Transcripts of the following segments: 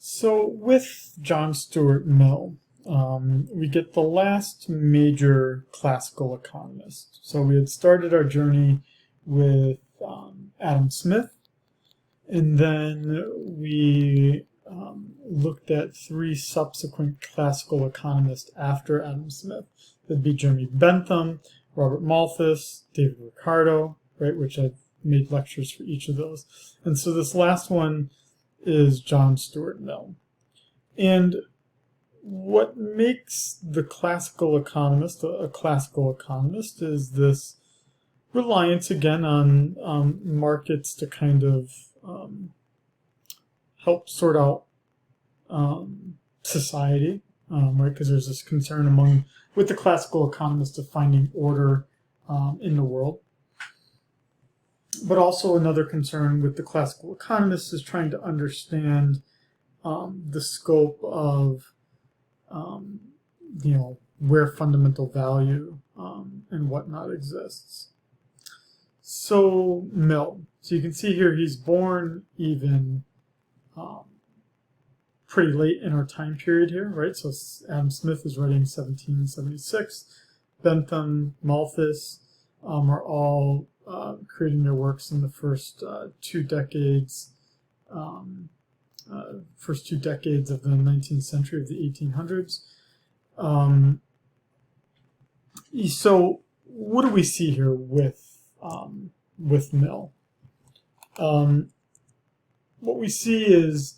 So with John Stuart Mill, we get the last major classical economist. So we had started our journey with Adam Smith, and then we looked at three subsequent classical economists after Adam Smith. That'd be Jeremy Bentham, Robert Malthus, David Ricardo, right, which I've made lectures for each of those. And so this last one is John Stuart Mill. And what makes the classical economist a classical economist is this reliance again on markets to kind of help sort out society, right? Because there's this concern with the classical economist of finding order in the world. But also another concern with the classical economists is trying to understand the scope of, where fundamental value and whatnot exists. So Mill. So you can see here he's born even pretty late in our time period here, right? So Adam Smith is writing 1776. Bentham, Malthus are all creating their works in the first two decades of the 19th century, of the 1800s. So what do we see here with Mill? What we see is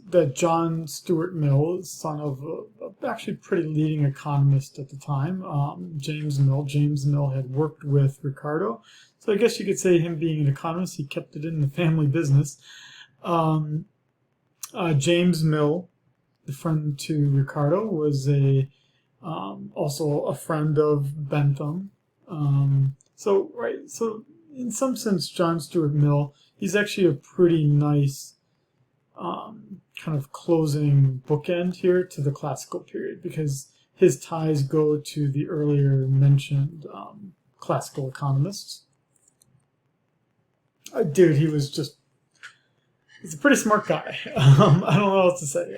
that John Stuart Mill is son of a actually pretty leading economist at the time, James Mill. James Mill had worked with Ricardo, so I guess you could say him being an economist, he kept it in the family business. James Mill, the friend to Ricardo, was also a friend of Bentham. So in some sense, John Stuart Mill, he's actually a pretty nice kind of closing bookend here to the classical period, because his ties go to the earlier mentioned classical economists. Dude, he's a pretty smart guy. I don't know what else to say.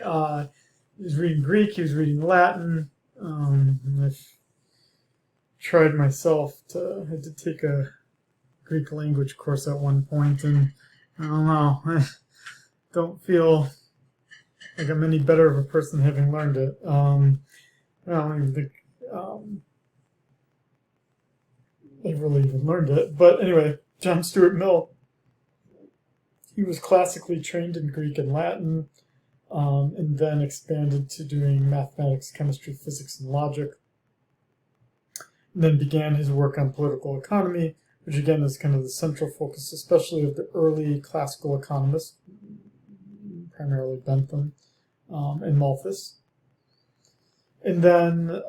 He was reading Greek, he was reading Latin. I've tried myself I had to take a Greek language course at one point, and I don't know. I don't feel like I'm any better of a person having learned it. I don't even think I really even learned it. But anyway, John Stuart Mill, he was classically trained in Greek and Latin, and then expanded to doing mathematics, chemistry, physics, and logic. And then began his work on political economy, which again is kind of the central focus, especially of the early classical economists, primarily Bentham and Malthus. And then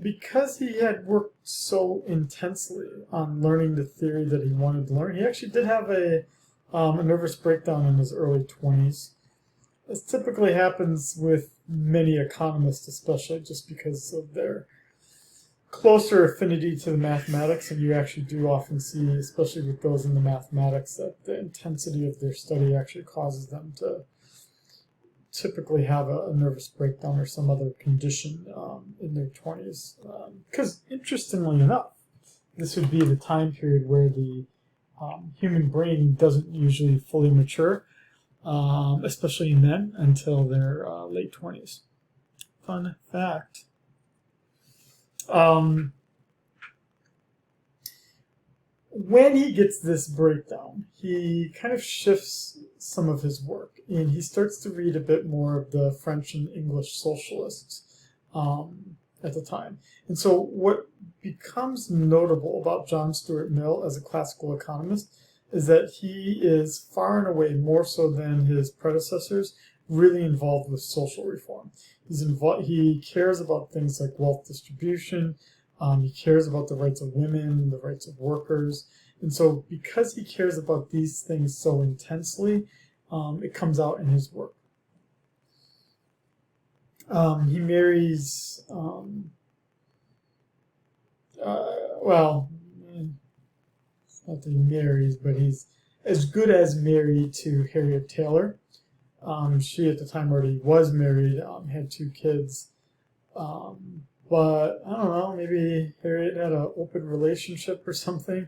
because he had worked so intensely on learning the theory that he wanted to learn, he actually did have a nervous breakdown in his early 20s. This typically happens with many economists, especially just because of their closer affinity to the mathematics, and you actually do often see, especially with those in the mathematics, that the intensity of their study actually causes them to typically have a nervous breakdown or some other condition in their 20s. Because interestingly enough, this would be the time period where the human brain doesn't usually fully mature, especially in men, until their late 20s. Fun fact. When he gets this breakdown, he kind of shifts some of his work, and he starts to read a bit more of the French and English socialists at the time. And so what becomes notable about John Stuart Mill as a classical economist is that he is far and away, more so than his predecessors, really involved with social reform. He cares about things like wealth distribution. He cares about the rights of women, the rights of workers. And so because he cares about these things so intensely, it comes out in his work. He marries, not that he marries, but he's as good as married to Harriet Taylor. She at the time already was married, had 2 kids. But I don't know, maybe Harriet had an open relationship or something,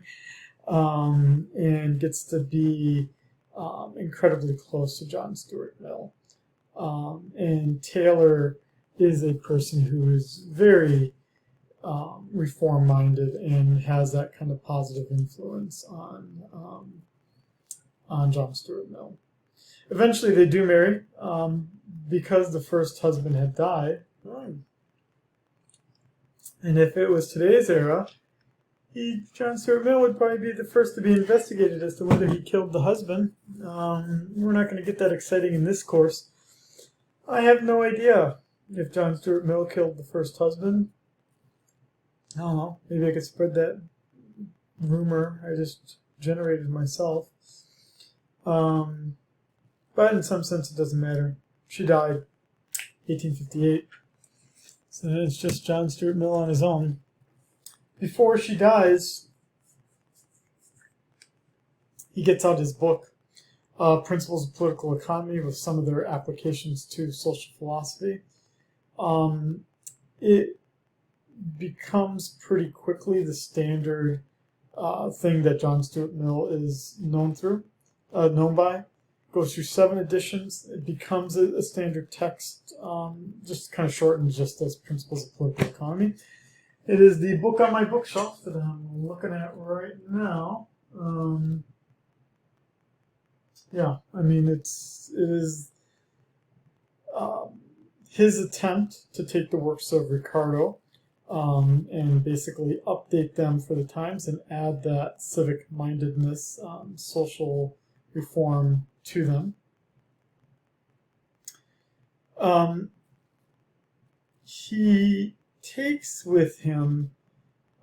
and gets to be incredibly close to John Stuart Mill. And Taylor is a person who is very reform-minded and has that kind of positive influence on John Stuart Mill. Eventually, they do marry because the first husband had died. And if it was today's era, John Stuart Mill would probably be the first to be investigated as to whether he killed the husband. We're not going to get that exciting in this course. I have no idea if John Stuart Mill killed the first husband. I don't know. Maybe I could spread that rumor I just generated myself. But in some sense, it doesn't matter. She died 1858. So it's just John Stuart Mill on his own. Before she dies, he gets out his book, Principles of Political Economy, with some of their applications to social philosophy. It becomes pretty quickly the standard thing that John Stuart Mill is known by. Goes through 7 editions. It becomes a standard text, just kind of shortened just as Principles of Political Economy. It is the book on my bookshelf that I'm looking at right now. Yeah, I mean, it is his attempt to take the works of Ricardo and basically update them for the times and add that civic mindedness, social reform to them. He takes with him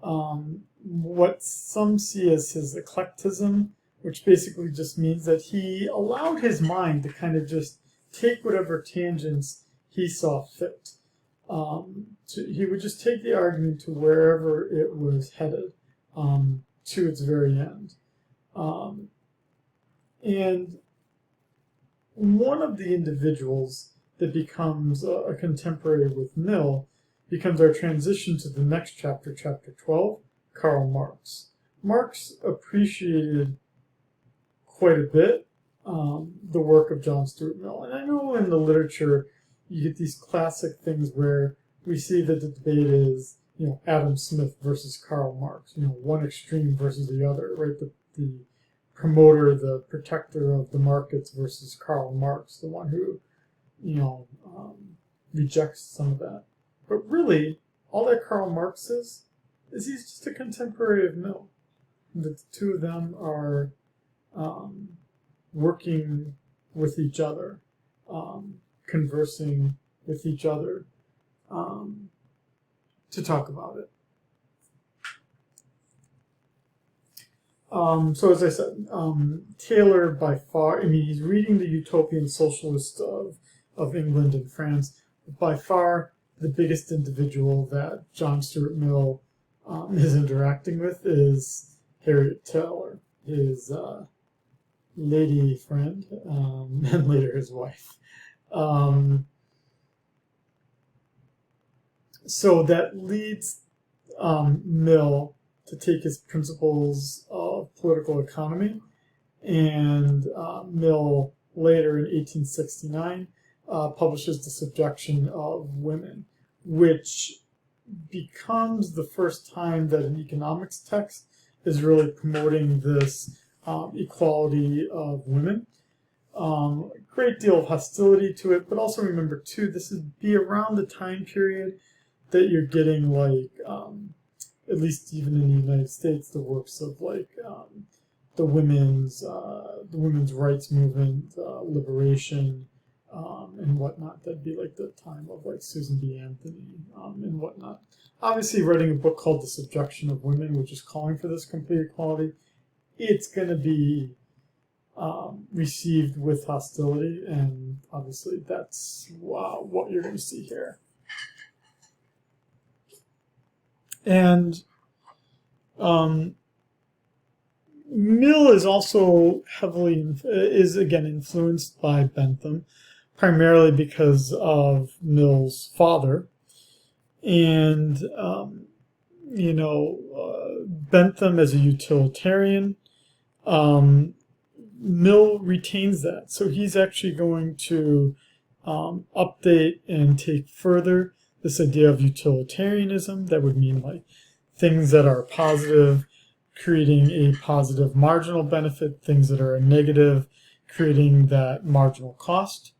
what some see as his eclecticism, which basically just means that he allowed his mind to kind of just take whatever tangents he saw fit. He would just take the argument to wherever it was headed, to its very end. And one of the individuals that becomes a contemporary with Mill becomes our transition to the next chapter, chapter 12, Karl Marx. Marx appreciated quite a bit the work of John Stuart Mill. And I know in the literature you get these classic things where we see that the debate is, Adam Smith versus Karl Marx, one extreme versus the other, right? The promoter, the protector of the markets versus Karl Marx, the one who, rejects some of that. But really, all that Karl Marx is he's just a contemporary of Mill. The 2 of them are working with each other, conversing with each other to talk about it. So as I said, Taylor by far, he's reading the Utopian Socialist of England and France. By far, the biggest individual that John Stuart Mill is interacting with is Harriet Taylor, his lady friend, and later his wife. So that leads Mill to take his principles of political economy, and Mill later in 1869 publishes The Subjection of Women, which becomes the first time that an economics text is really promoting this equality of women. A great deal of hostility to it, but also remember too, this would be around the time period that you're getting at least even in the United States, the works of the women's rights movement, liberation, and whatnot. That'd be the time of Susan B. Anthony and whatnot. Obviously, writing a book called The Subjection of Women, which is calling for this complete equality, it's going to be received with hostility, and obviously that's what you're going to see here. And Mill is also is again influenced by Bentham, primarily because of Mill's father. And, Bentham as a utilitarian, Mill retains that. So he's actually going to update and take further this idea of utilitarianism. That would mean like things that are positive, creating a positive marginal benefit, things that are a negative, creating that marginal cost.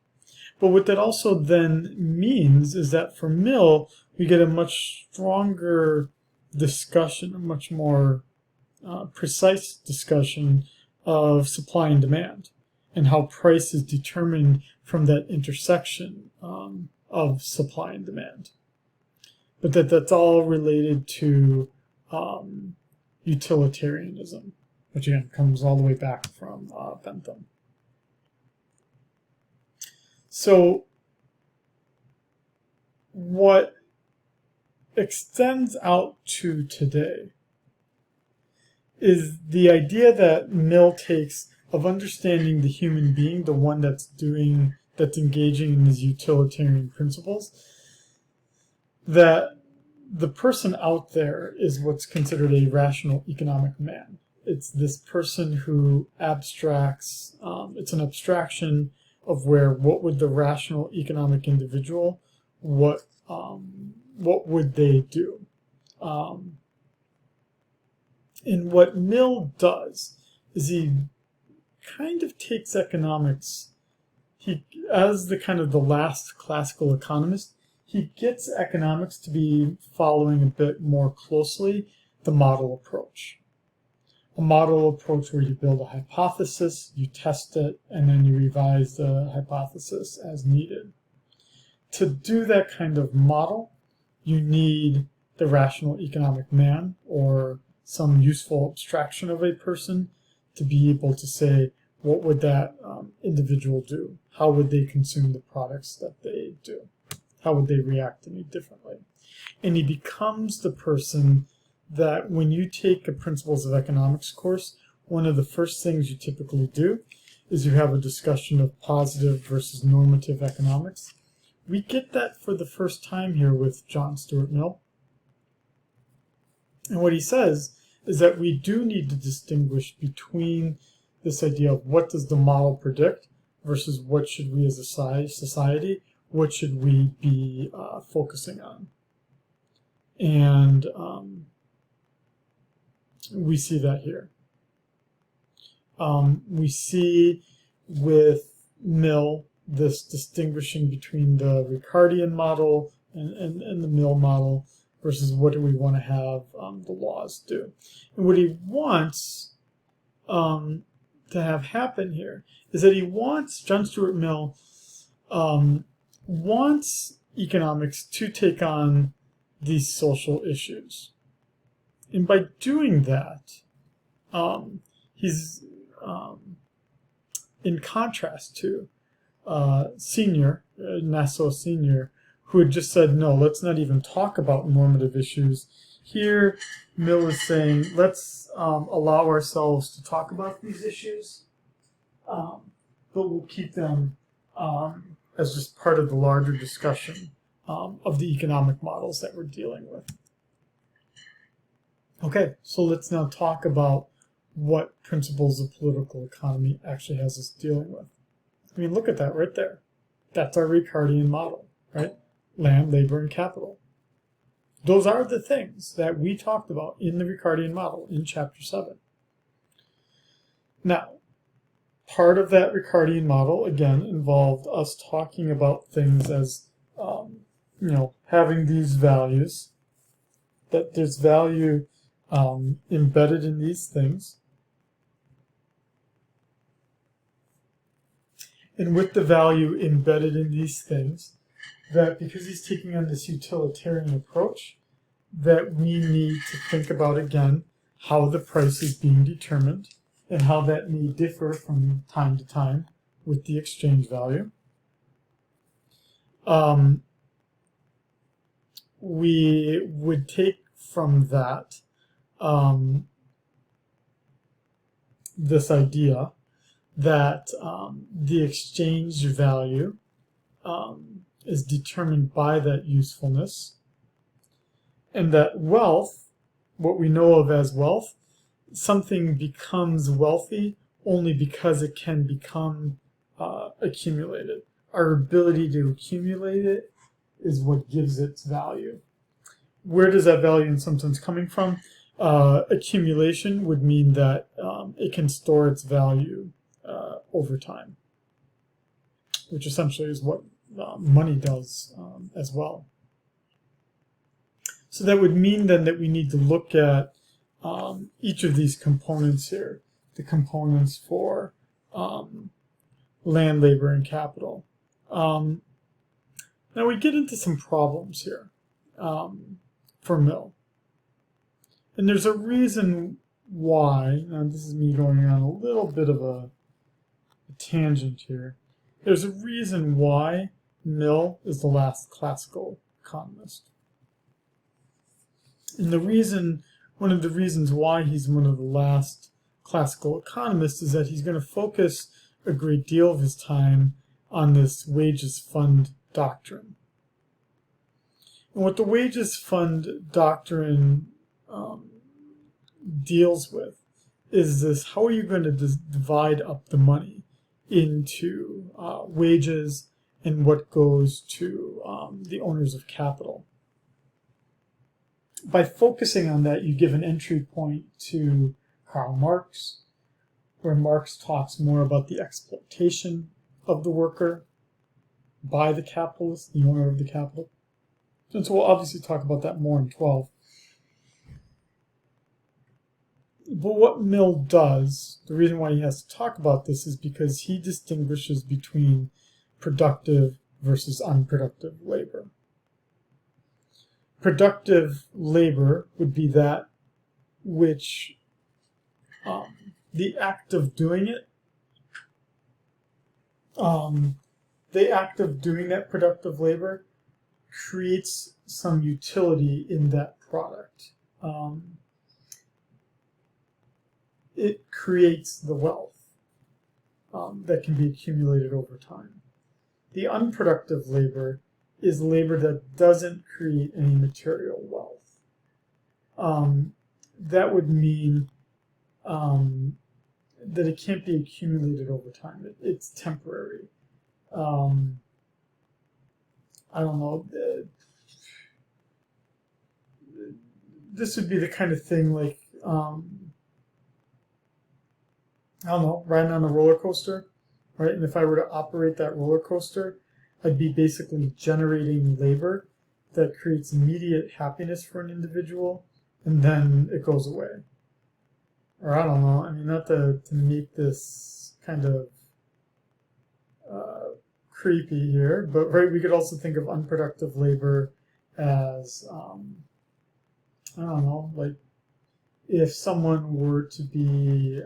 But what that also then means is that for Mill, we get a much stronger discussion, a much more precise discussion of supply and demand and how price is determined from that intersection of supply and demand. But that's all related to utilitarianism, which again comes all the way back from Bentham. So what extends out to today is the idea that Mill takes of understanding the human being, the one that's engaging in his utilitarian principles, that the person out there is what's considered a rational economic man. It's this person who abstracts, it's an abstraction of what would the rational economic individual, what would they do? And what Mill does is he kind of takes economics, as the kind of the last classical economist, he gets economics to be following a bit more closely the model approach. A model approach where you build a hypothesis, you test it, and then you revise the hypothesis as needed. To do that kind of model, you need the rational economic man or some useful abstraction of a person to be able to say, what would that individual do? How would they consume the products that they do? How would they react to me differently? And he becomes the person that when you take a Principles of Economics course, one of the first things you typically do is you have a discussion of positive versus normative economics. We get that for the first time here with John Stuart Mill. And what he says is that we do need to distinguish between this idea of what does the model predict versus what should we as a society, what should we be focusing on. And we see that here. We see with Mill this distinguishing between the Ricardian model and the Mill model versus what do we want to have the laws do. And what he wants to have happen here is that John Stuart Mill wants economics to take on these social issues. And by doing that, he's in contrast to Nassau Senior, who had just said, no, let's not even talk about normative issues. Here, Mill is saying, let's allow ourselves to talk about these issues, but we'll keep them as just part of the larger discussion of the economic models that we're dealing with. Okay, so let's now talk about what Principles of Political Economy actually has us dealing with. I mean, look at that right there. That's our Ricardian model, right? Land, labor, and capital. Those are the things that we talked about in the Ricardian model in Chapter 7. Now, part of that Ricardian model, again, involved us talking about things as, having these values, that there's value embedded in these things. And with the value embedded in these things, that because he's taking on this utilitarian approach, that we need to think about, again, how the price is being determined and how that may differ from time to time with the exchange value. We would take from that this idea that the exchange value is determined by that usefulness, and that wealth, what we know of as wealth, something becomes wealthy only because it can become accumulated. Our ability to accumulate it is what gives its value. Where does that value in some sense coming from? Accumulation would mean that it can store its value over time, which essentially is what money does as well. So that would mean then that we need to look at each of these components here, the components for land, labor, and capital. Now we get into some problems here for Mill. And there's a reason why, and this is me going on a little bit of a tangent here. There's a reason why Mill is the last classical economist. And one of the reasons why he's one of the last classical economists is that he's going to focus a great deal of his time on this wages fund doctrine. And what the wages fund doctrine deals with is this: how are you going to divide up the money into wages and what goes to the owners of capital? By focusing on that, you give an entry point to Karl Marx, where Marx talks more about the exploitation of the worker by the capitalist, the owner of the capital. And so we'll obviously talk about that more in 12. But what Mill does, the reason why he has to talk about this is because he distinguishes between productive versus unproductive labor. Productive labor would be that which the act of doing it, the act of doing that productive labor creates some utility in that product. It creates the wealth that can be accumulated over time. The unproductive labor is labor that doesn't create any material wealth. That would mean that it can't be accumulated over time. It's temporary. I don't know. This would be the kind of thing like, I don't know, riding on a roller coaster, right? And if I were to operate that roller coaster, I'd be basically generating labor that creates immediate happiness for an individual, and then it goes away. Or I don't know, I mean, not to make this kind of creepy here, but right, we could also think of unproductive labor as, I don't know, like if someone were to be,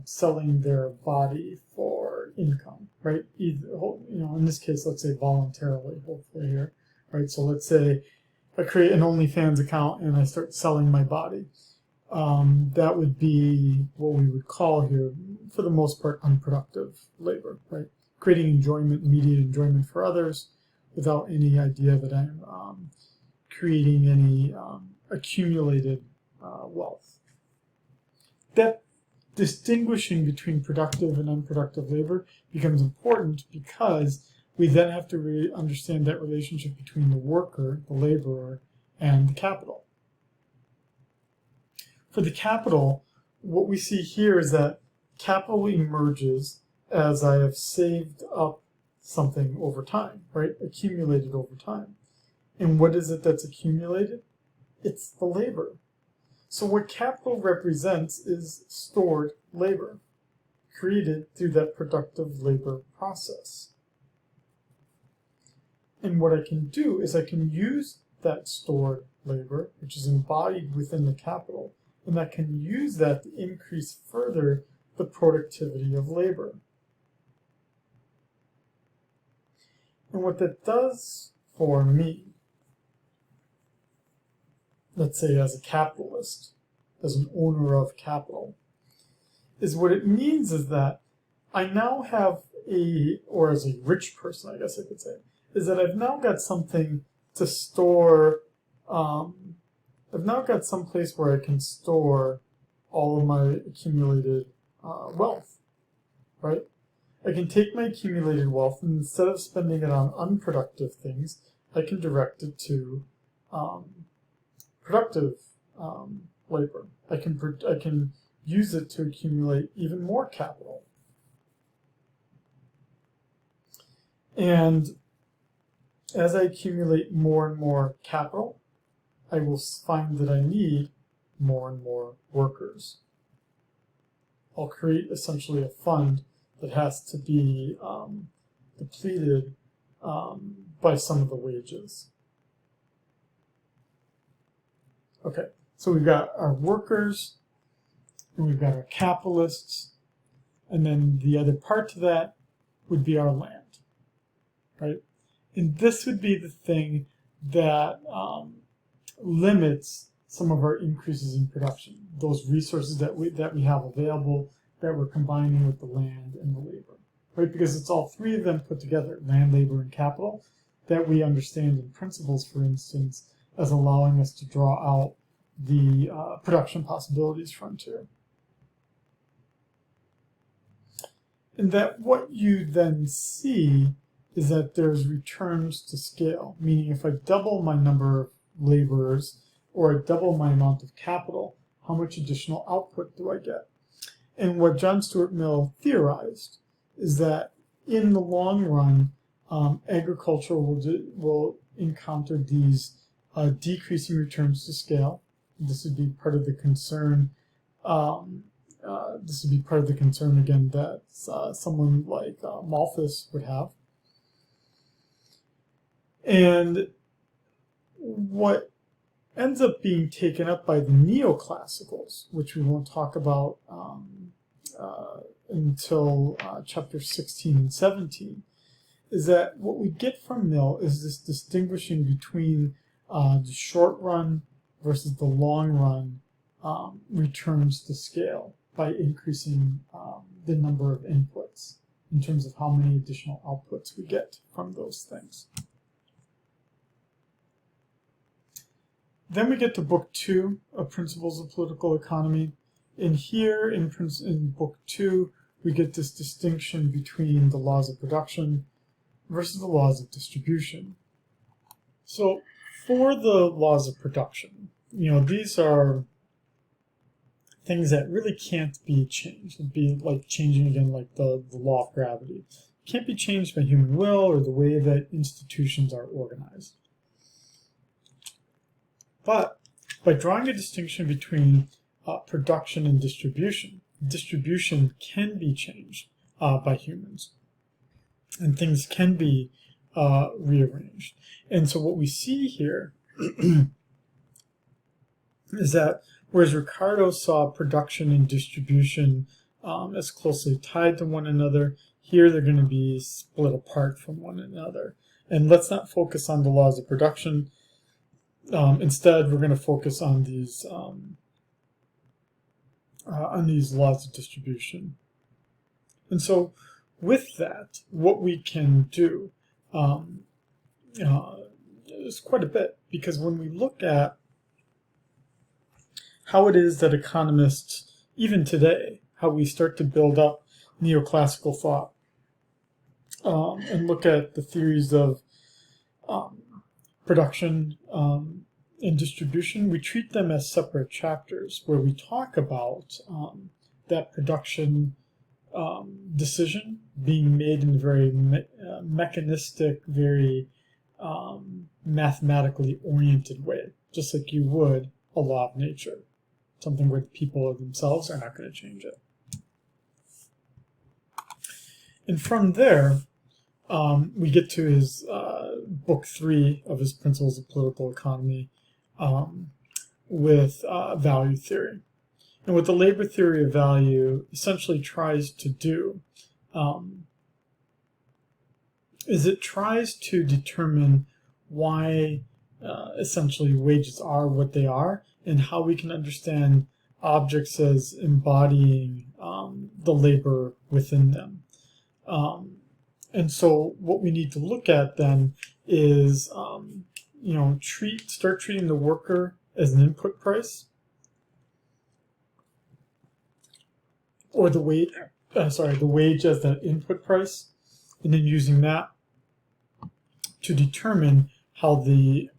selling their body for income, right? Either, in this case, let's say voluntarily, hopefully here, right? So let's say I create an OnlyFans account and I start selling my body. That would be what we would call here, for the most part, unproductive labor, right? Creating enjoyment, immediate enjoyment for others without any idea that I'm creating any accumulated wealth. That distinguishing between productive and unproductive labor becomes important because we then have to understand that relationship between the worker, the laborer, and the capital. For the capital, what we see here is that capital emerges as I have saved up something over time, right? Accumulated over time. And what is it that's accumulated? It's the labor. So what capital represents is stored labor, created through that productive labor process. And what I can do is I can use that stored labor, which is embodied within the capital, and I can use that to increase further the productivity of labor. And what that does for me, let's say as a capitalist, as an owner of capital, is what it means is that I now have or as a rich person, I guess I could say, is that I've now got something to store. I've now got some place where I can store all of my accumulated wealth, right? I can take my accumulated wealth and instead of spending it on unproductive things, I can direct it to productive labor. I can use it to accumulate even more capital. And as I accumulate more and more capital, I will find that I need more and more workers. I'll create essentially a fund that has to be depleted by some of the wages. Okay, so we've got our workers, and we've got our capitalists, and then the other part to that would be our land, right? And this would be the thing that limits some of our increases in production, those resources that we have available that we're combining with the land and the labor, right? Because it's all three of them put together, land, labor, and capital, that we understand in principles, for instance, as allowing us to draw out the production possibilities frontier. And that what you then see is that there's returns to scale, meaning if I double my number of laborers or I double my amount of capital, how much additional output do I get? And what John Stuart Mill theorized is that in the long run, agriculture will encounter these decreasing returns to scale. This would be part of the concern. This would be part of the concern again that someone like Malthus would have. And what ends up being taken up by the neoclassicals, which we won't talk about until chapter 16 and 17, is that what we get from Mill is this distinguishing between the short run versus the long run returns to scale by increasing the number of inputs in terms of how many additional outputs we get from those things. Then we get to Book 2 of Principles of Political Economy. And here in Book 2, we get this distinction between the laws of production versus the laws of distribution. So for the laws of production, these are things that really can't be changed. It'd be like changing again, like the law of gravity. It can't be changed by human will or the way that institutions are organized. But by drawing a distinction between production and distribution can be changed by humans, and things can be rearranged. And so what we see here is that whereas Ricardo saw production and distribution as closely tied to one another, here they're going to be split apart from one another. And let's not focus on the laws of production. Instead, we're going to focus on these laws of distribution. And so, with that, what we can do is quite a bit, because when we look at how it is that economists, even today, how we start to build up neoclassical thought, and look at the theories of production and distribution, we treat them as separate chapters where we talk about that production decision being made in a very mechanistic, very mathematically oriented way, just like you would a law of nature, something where the people themselves are not going to change it. And from there, we get to his book 3 of his Principles of Political Economy with value theory. And what the labor theory of value essentially tries to do is it tries to determine why essentially wages are what they are and how we can understand objects as embodying the labor within them. And so what we need to look at then is, start treating the worker as an input price, or the wage as an input price, and then using that to determine how the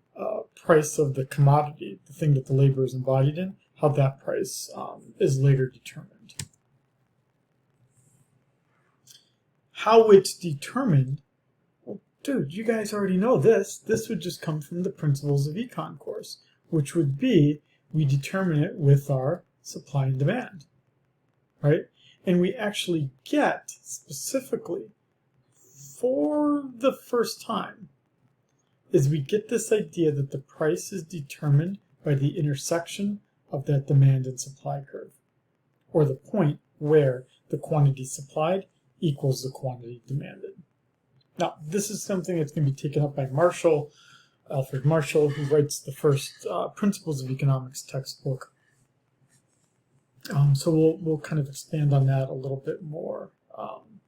price of the commodity, the thing that the labor is embodied in, how that price is later determined. How it's determined, well, dude, you guys already know this. This would just come from the Principles of Econ course, which would be we determine it with our supply and demand, right? And we actually get specifically for the first time is we get this idea that the price is determined by the intersection of that demand and supply curve, or the point where the quantity supplied equals the quantity demanded. Now, this is something that's going to be taken up by Marshall, Alfred Marshall, who writes the first Principles of Economics textbook. So we'll kind of expand on that a little bit more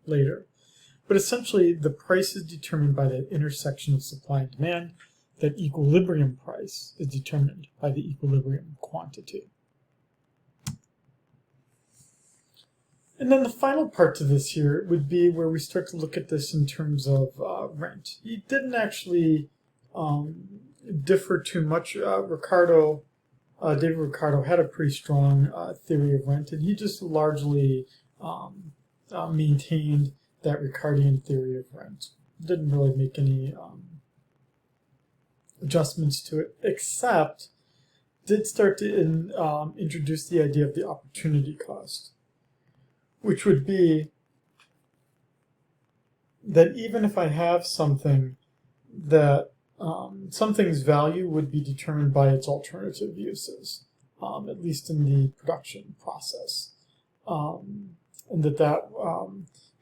later. But essentially, the price is determined by the intersection of supply and demand. That equilibrium price is determined by the equilibrium quantity. And then the final part to this here would be where we start to look at this in terms of rent. He didn't actually differ too much. David Ricardo had a pretty strong theory of rent, and he just largely maintained that Ricardian theory of rent. Didn't really make any adjustments to it, except did start to introduce the idea of the opportunity cost, which would be that even if I have something that something's value would be determined by its alternative uses, at least in the production process, and that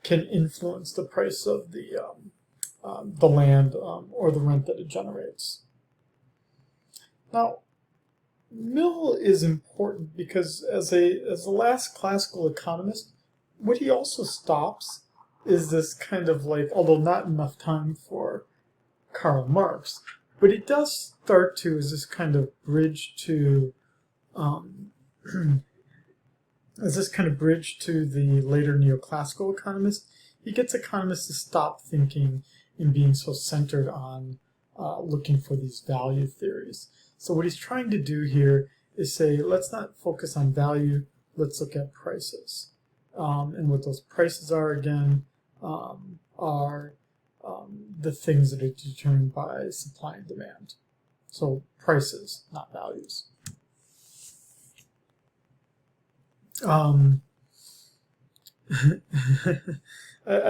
can influence the price of the land or the rent that it generates. Now, Mill is important because as the last classical economist, what he also stops is this kind of like, although not enough time for Karl Marx, but it does start to as this kind of bridge to the later neoclassical economist. He gets economists to stop thinking and being so centered on looking for these value theories. So what he's trying to do here is say, let's not focus on value, let's look at prices. And what those prices are, again, are the things that are determined by supply and demand. So prices, not values. I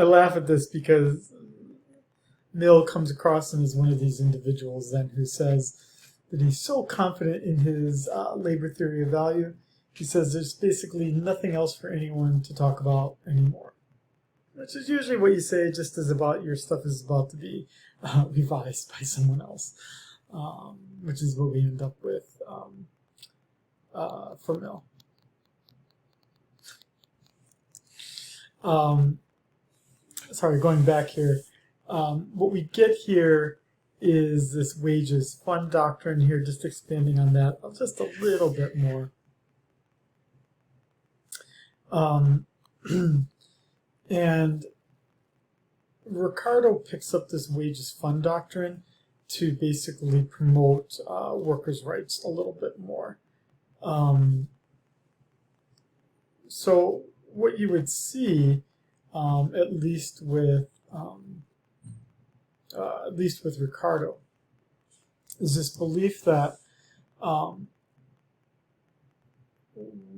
laugh at this because Mill comes across him as one of these individuals then who says that he's so confident in his labor theory of value, he says there's basically nothing else for anyone to talk about anymore. Which is usually what you say just as about your stuff is about to be revised by someone else, which is what we end up with for Mill. Sorry, going back here. What we get here is this wages fund doctrine here, just expanding on that just a little bit more. And Ricardo picks up this wages fund doctrine to basically promote workers' rights a little bit more. So what you would see, at least with Ricardo, is this belief that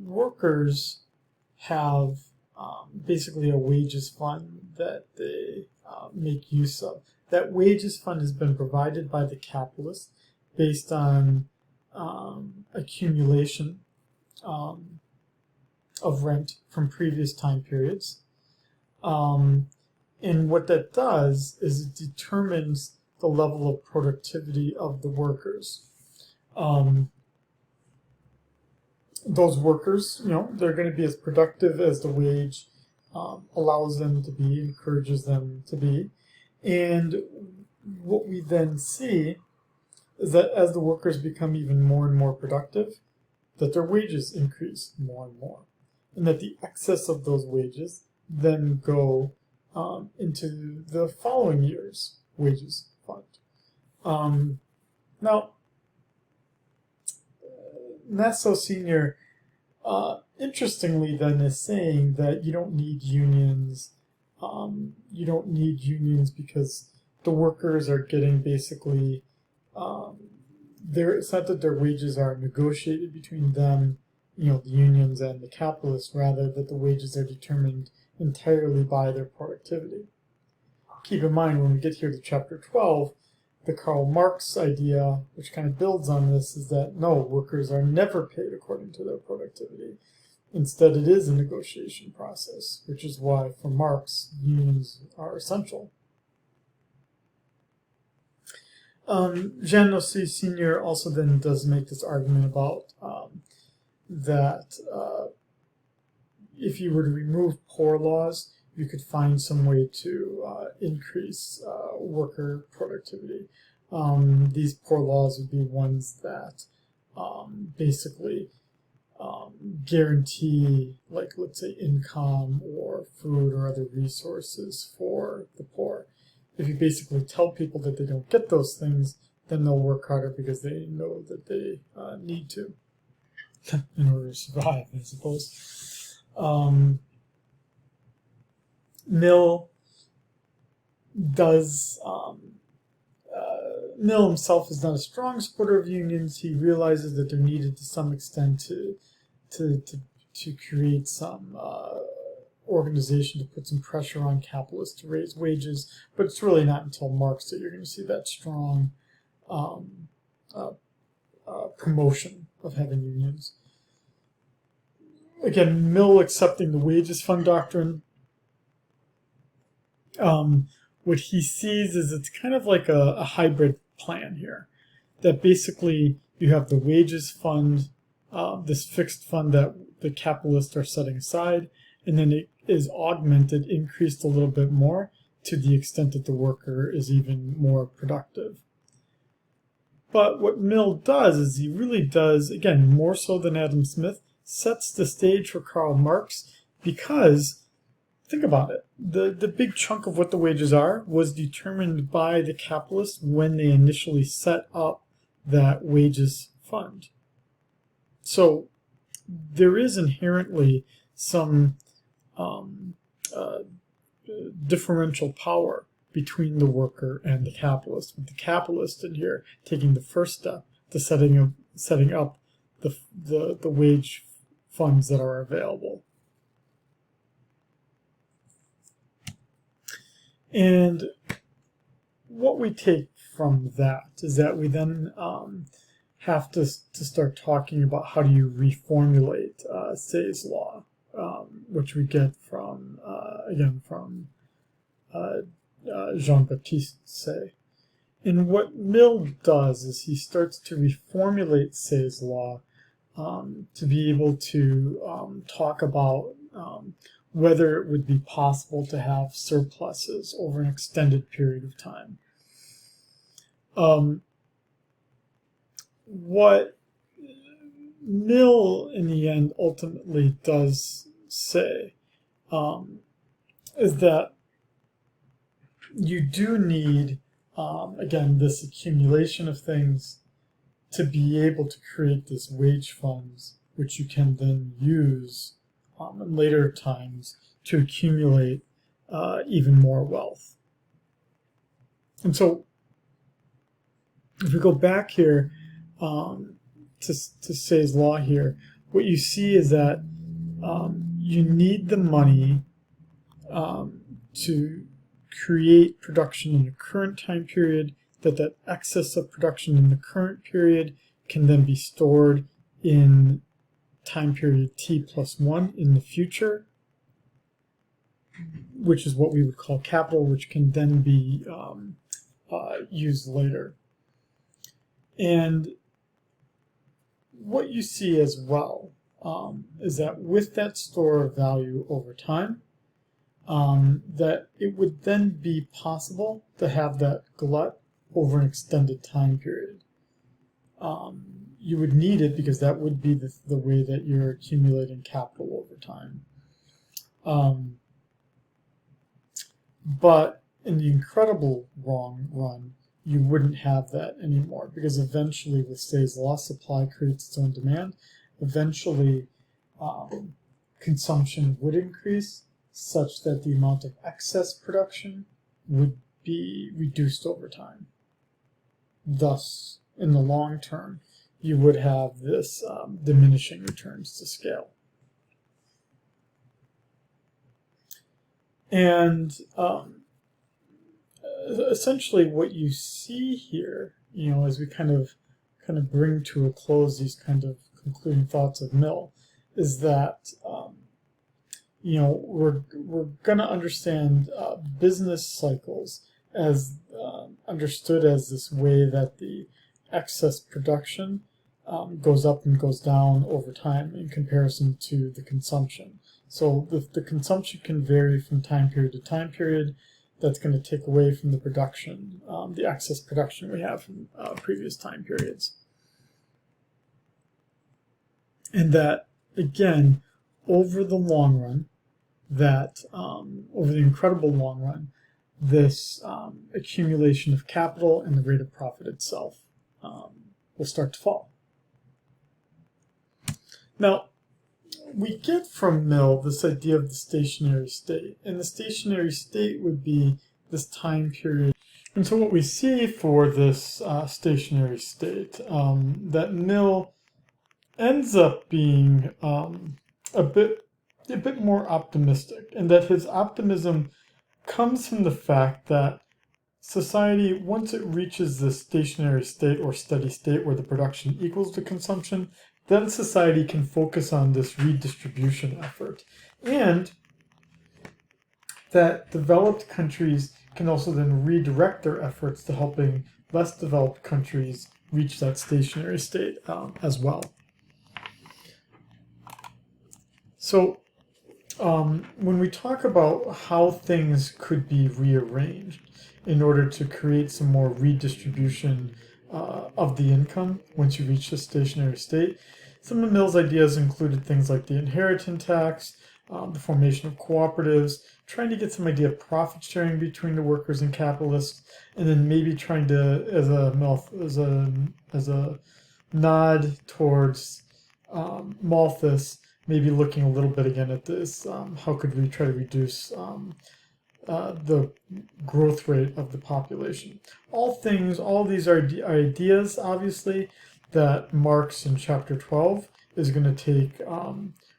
workers have basically a wages fund that they make use of. That wages fund has been provided by the capitalist based on accumulation of rent from previous time periods. And what that does is it determines the level of productivity of the workers. those workers, they're going to be as productive as the wage allows them to be, encourages them to be. And what we then see is that as the workers become even more and more productive, that their wages increase more and more, and that the excess of those wages then go into the following year's wages fund. Now, Nasso Sr., interestingly, then is saying that you don't need unions. You don't need unions because the workers are getting basically, it's not that their wages are negotiated between them, the unions and the capitalists, rather that the wages are determined entirely by their productivity. Keep in mind, when we get here to chapter 12, the Karl Marx idea, which kind of builds on this, is that no, workers are never paid according to their productivity. Instead, it is a negotiation process, which is why, for Marx, unions are essential. Jean Nossi Sr. also then does make this argument about that if you were to remove poor laws, you could find some way to increase worker productivity. These poor laws would be ones that basically guarantee, like, let's say, income or food or other resources for the poor. If you basically tell people that they don't get those things, then they'll work harder because they know that they need to in order to survive, I suppose. Mill himself is not a strong supporter of unions. He realizes that they're needed to some extent to create some organization to put some pressure on capitalists to raise wages, but it's really not until Marx that you're going to see that strong promotion of having unions. Again, Mill accepting the wages fund doctrine, what he sees is it's kind of like a hybrid plan here, that basically you have the wages fund, this fixed fund that the capitalists are setting aside, and then it is augmented, increased a little bit more to the extent that the worker is even more productive. But what Mill does is he really does, again, more so than Adam Smith, sets the stage for Karl Marx, because think about it. The big chunk of what the wages are was determined by the capitalists when they initially set up that wages fund. So there is inherently some differential power between the worker and the capitalist, with the capitalist in here taking the first step to setting up the wage funds that are available. And what we take from that is that we then have to start talking about how do you reformulate Say's law, which we get from, again, from Jean-Baptiste Say. And what Mill does is he starts to reformulate Say's law to be able to talk about whether it would be possible to have surpluses over an extended period of time. What Mill, in the end, ultimately does say is that you do need, again, this accumulation of things to be able to create this wage funds, which you can then use in later times to accumulate even more wealth. And so if we go back here to Say's law here, what you see is that you need the money to create production in the current time period, that excess of production in the current period can then be stored in time period t+1 in the future, which is what we would call capital, which can then be used later. And what you see as well is that with that store of value over time, that it would then be possible to have that glut over an extended time period. You would need it because that would be the way that you're accumulating capital over time. But in the incredible long run, you wouldn't have that anymore, because eventually, with Say's law, supply creates its own demand. Eventually, consumption would increase such that the amount of excess production would be reduced over time. Thus, in the long term, you would have this diminishing returns to scale. And essentially what you see here, as we kind of bring to a close these kind of concluding thoughts of Mill, is that we're going to understand business cycles as understood as this way that the excess production goes up and goes down over time in comparison to the consumption. So the consumption can vary from time period to time period. That's going to take away from the production, the excess production we have from previous time periods. And that, again, over the long run, over the incredible long run, this accumulation of capital and the rate of profit itself will start to fall. Now, we get from Mill this idea of the stationary state, and the stationary state would be this time period. And so what we see for this stationary state, that Mill ends up being a bit more optimistic, and that his optimism comes from the fact that society, once it reaches this stationary state or steady state where the production equals the consumption, then society can focus on this redistribution effort. And that developed countries can also then redirect their efforts to helping less developed countries reach that stationary state as well. So when we talk about how things could be rearranged in order to create some more redistribution of the income once you reach the stationary state, some of Mill's ideas included things like the inheritance tax, the formation of cooperatives, trying to get some idea of profit sharing between the workers and capitalists, and then maybe trying to, as a nod towards Malthus, maybe looking a little bit again at this, how could we try to reduce the growth rate of the population. All these are ideas, obviously, that Marx in chapter 12 is going to take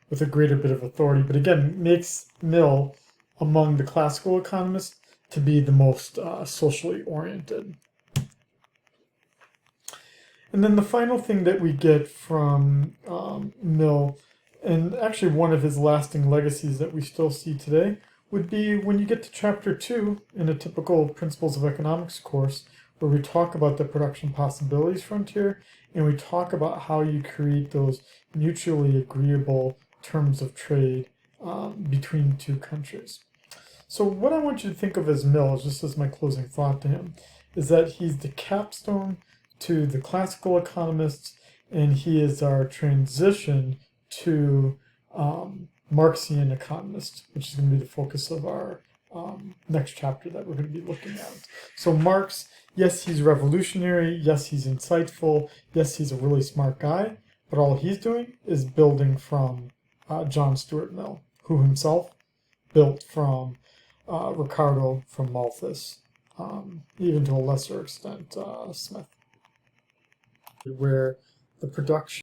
with a greater bit of authority, but again, makes Mill, among the classical economists, to be the most socially oriented. And then the final thing that we get from Mill, and actually one of his lasting legacies that we still see today, would be when you get to chapter 2 in a typical Principles of Economics course, where we talk about the production possibilities frontier, and we talk about how you create those mutually agreeable terms of trade between two countries. So what I want you to think of as Mill, just as my closing thought to him, is that he's the capstone to the classical economists, and he is our transition to Marxian economists, which is going to be the focus of our next chapter that we're going to be looking at. So Marx, yes, he's revolutionary, yes, he's insightful, yes, he's a really smart guy, but all he's doing is building from John Stuart Mill, who himself built from Ricardo, from Malthus, even to a lesser extent Smith, where the production